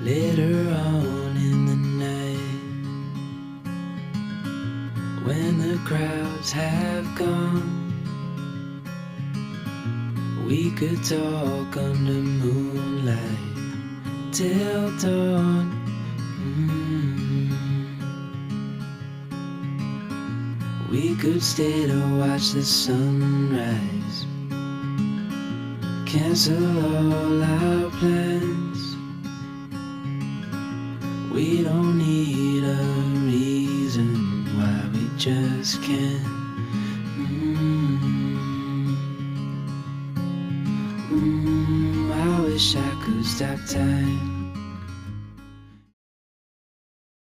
Later on in the night, when the crowds have gone, we could talk under moonlight till dawn. We could stay to watch the sunrise, cancel all our plans. We don't need a reason why we just can't. I wish I could stop time